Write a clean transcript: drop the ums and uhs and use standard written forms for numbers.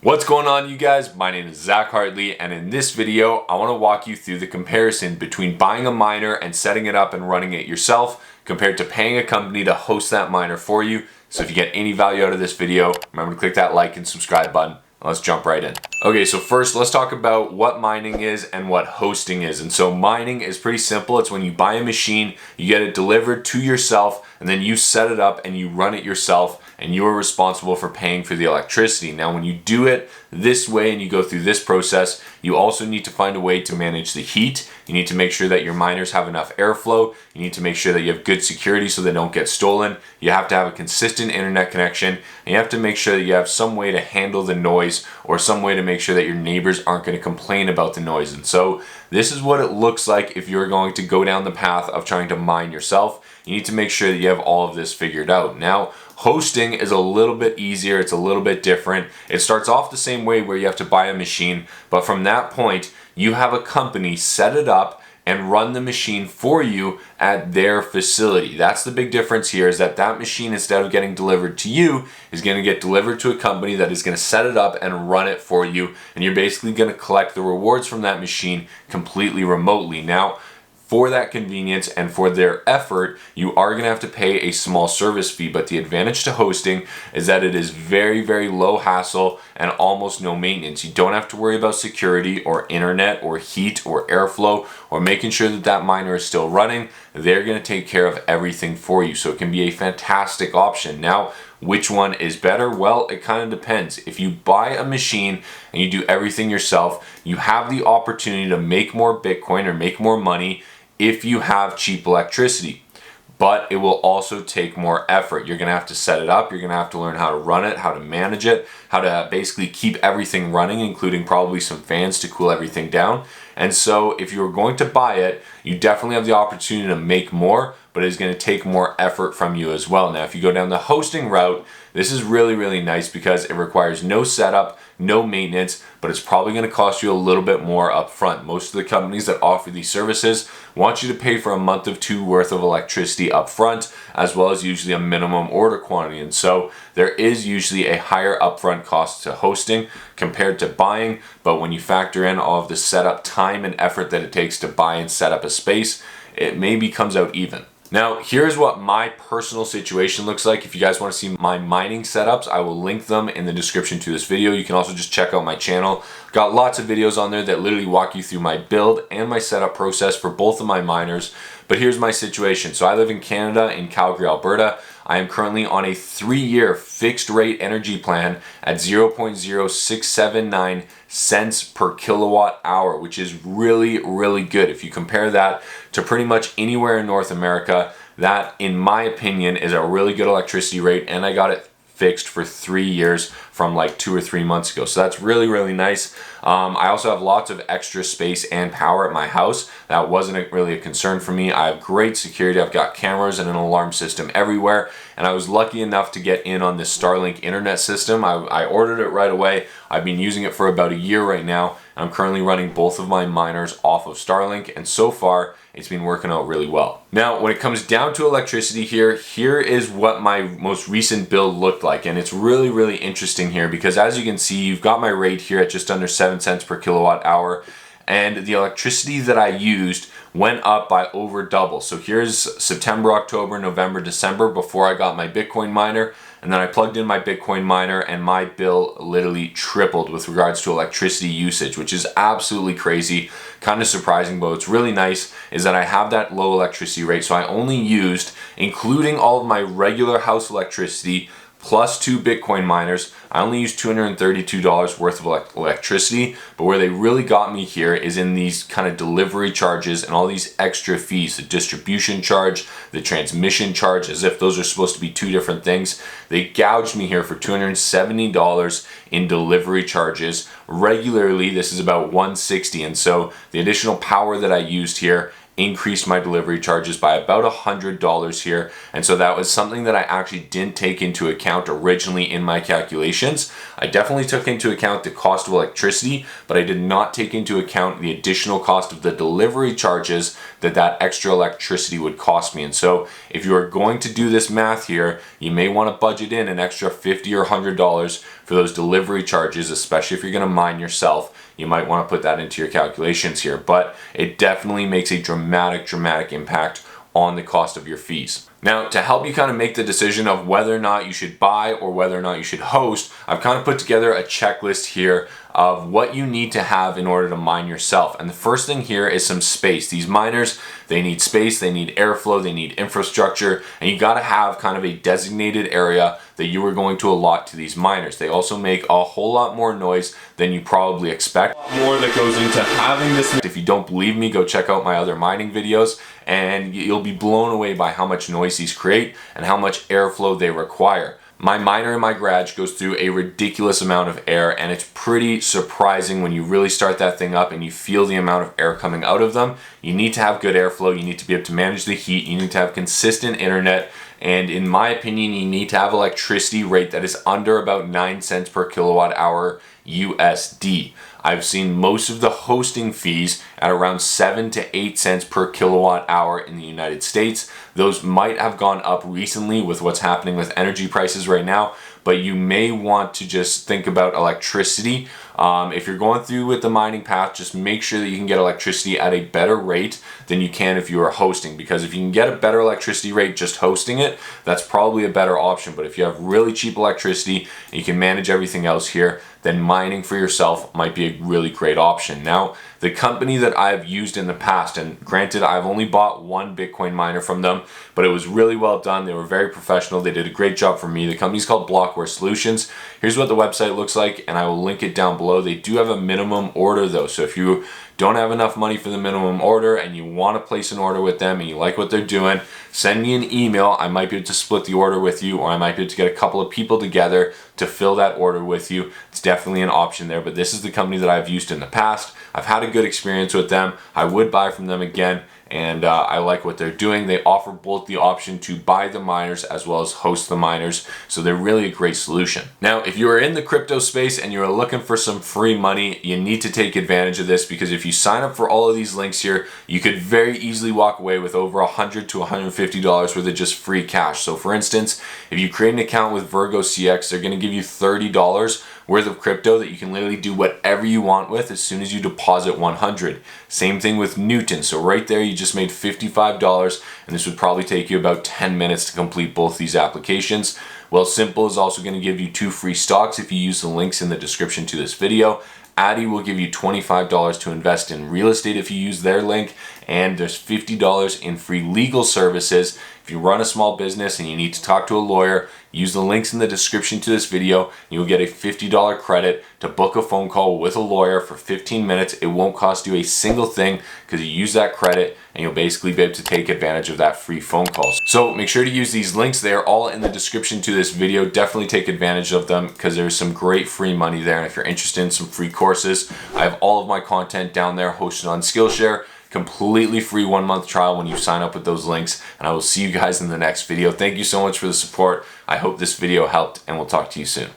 What's going on, you guys? My name is Zach Hartley, and in this video I want to walk you through the comparison between buying a miner and setting it up and running it yourself compared to paying a company to host that miner for you. So if you get any value out of this video, remember to click that like and subscribe button. Let's jump right in. Okay, so first let's talk about what mining is and what hosting is. And so mining is pretty simple. It's when you buy a machine, you get it delivered to yourself, and then you set it up and you run it yourself, and you are responsible for paying for the electricity. Now, when you do it this way and you go through this process, you also need to find a way to manage the heat. You need to make sure that your miners have enough airflow. You need to make sure that you have good security so they don't get stolen. You have to have a consistent internet connection, and you have to make sure that you have some way to handle the noise or some way to make sure that your neighbors aren't going to complain about the noise. And so this is what it looks like if you're going to go down the path of trying to mine yourself. You need to make sure that you have all of this figured out. Now, hosting is a little bit easier. It's a little bit different. It starts off the same way where you have to buy a machine, but from that point, you have a company set it up and run the machine for you at their facility. That's the big difference here, is that machine, instead of getting delivered to you, is going to get delivered to a company that is going to set it up and run it for you, and you're basically going to collect the rewards from that machine completely remotely. Now, for that convenience and for their effort, you are going to have to pay a small service fee, but the advantage to hosting is that it is very, very low hassle and almost no maintenance. You don't have to worry about security or internet or heat or airflow or making sure that that miner is still running. They're going to take care of everything for you, so it can be a fantastic option. Now, which one is better? Well, it kind of depends. If you buy a machine and you do everything yourself, you have the opportunity to make more Bitcoin or make more money if you have cheap electricity, but it will also take more effort. You're gonna have to set it up, you're gonna have to learn how to run it, how to manage it, how to basically keep everything running, including probably some fans to cool everything down. And so if you're going to buy it, you definitely have the opportunity to make more, but it's going to take more effort from you as well. Now, if you go down the hosting route, this is really, really nice because it requires no setup, no maintenance, but it's probably going to cost you a little bit more up front. Most of the companies that offer these services want you to pay for a month or two worth of electricity up front, as well as usually a minimum order quantity. And so there is usually a higher upfront cost to hosting compared to buying, but when you factor in all of the setup time and effort that it takes to buy and set up a space, it maybe comes out even. Now, here's what my personal situation looks like. If you guys want to see my mining setups, I will link them in the description to this video. You can also just check out my channel. Got lots of videos on there that literally walk you through my build and my setup process for both of my miners. But here's my situation. So I live in Canada, in Calgary, Alberta. I am currently on a 3-year fixed rate energy plan at 0.0679 cents per kilowatt hour, which is really, really good. If you compare that to pretty much anywhere in North America, that, in my opinion, is a really good electricity rate, and I got it fixed for 3 years from like 2 or 3 months ago. So that's really, really nice. I also have lots of extra space and power at my house. That wasn't really a concern for me. I have great security. I've got cameras and an alarm system everywhere. And I was lucky enough to get in on this Starlink internet system. I ordered it right away. I've been using it for about a year right now. I'm currently running both of my miners off of Starlink, and so far it's been working out really well. Now, when it comes down to electricity here is what my most recent build looked like, and it's really, really interesting here because, as you can see, you've got my rate here at just under 7 cents per kilowatt hour, and the electricity that I used went up by over double. So here's September, October, November, December before I got my Bitcoin miner, and then I plugged in my Bitcoin miner and my bill literally tripled with regards to electricity usage, which is absolutely crazy, kind of surprising, but what's really nice is that I have that low electricity rate. So I only used, including all of my regular house electricity, plus 2 Bitcoin miners, I only used $232 worth of electricity, but where they really got me here is in these kind of delivery charges and all these extra fees, the distribution charge, the transmission charge, as if those are supposed to be 2 different things. They gouged me here for $270 in delivery charges. Regularly, this is about $160, and so the additional power that I used here increased my delivery charges by about $100 here, and so that was something that I actually didn't take into account originally in my calculations. I definitely took into account the cost of electricity, but I did not take into account the additional cost of the delivery charges that extra electricity would cost me. And so if you are going to do this math here, you may want to budget in an extra $50 or $100 for those delivery charges, especially if you're going to mine yourself. You might want to put that into your calculations here, but it definitely makes a dramatic impact on the cost of your fees. Now, to help you kind of make the decision of whether or not you should buy or whether or not you should host, I've kind of put together a checklist here of what you need to have in order to mine yourself. And the first thing here is some space. These miners, they need space, they need airflow, they need infrastructure, and you got to have kind of a designated area that you are going to allot to these miners. They also make a whole lot more noise than you probably expect. More that goes into having this. If you don't believe me, go check out my other mining videos and you'll be blown away by how much noise these create and how much airflow they require. My miner in my garage goes through a ridiculous amount of air, and it's pretty surprising when you really start that thing up and you feel the amount of air coming out of them. You need to have good airflow, you need to be able to manage the heat, you need to have consistent internet, and in my opinion, you need to have electricity rate that is under about 9 cents per kilowatt hour USD. I've seen most of the hosting fees at around 7 to 8 cents per kilowatt hour in the United States. Those might have gone up recently with what's happening with energy prices right now, but you may want to just think about electricity. If you're going through with the mining path, just make sure that you can get electricity at a better rate than you can if you are hosting, because if you can get a better electricity rate just hosting it, that's probably a better option. But if you have really cheap electricity and you can manage everything else here, then mining for yourself might be a really great option. Now, the company that I've used in the past, and granted I've only bought one Bitcoin miner from them, but it was really well done. They were very professional. They did a great job for me. The company's called Blockware Solutions. Here's what the website looks like, and I will link it down below. They do have a minimum order though, so if you don't have enough money for the minimum order and you want to place an order with them and you like what they're doing, send me an email. I might be able to split the order with you, or I might be able to get a couple of people together to fill that order with you. It's definitely an option there, but this is the company that I've used in the past. I've had a good experience with them. I would buy from them again, and I like what they're doing. They offer both the option to buy the miners as well as host the miners, so they're really a great solution. Now, if you are in the crypto space and you're looking for some free money, you need to take advantage of this, because if you sign up for all of these links here, you could very easily walk away with over $100 to $150 worth of just free cash. So for instance, if you create an account with Virgo CX, they're going to give you $30 worth of crypto that you can literally do whatever you want with as soon as you deposit $100. Same thing with Newton. So right there, you just made $55, and this would probably take you about 10 minutes to complete both these applications. Well, Simple is also going to give you 2 free stocks if you use the links in the description to this video. Addy will give you $25 to invest in real estate if you use their link, and there's $50 in free legal services. If you run a small business and you need to talk to a lawyer, use the links in the description to this video, and you'll get a $50 credit to book a phone call with a lawyer for 15 minutes. It won't cost you a single thing because you use that credit, and you'll basically be able to take advantage of that free phone call. So make sure to use these links. They are all in the description to this video. Definitely take advantage of them because there's some great free money there. And if you're interested in some free courses, I have all of my content down there hosted on Skillshare. Completely free 1-month trial when you sign up with those links, and I will see you guys in the next video. Thank you so much for the support. I hope this video helped, and we'll talk to you soon.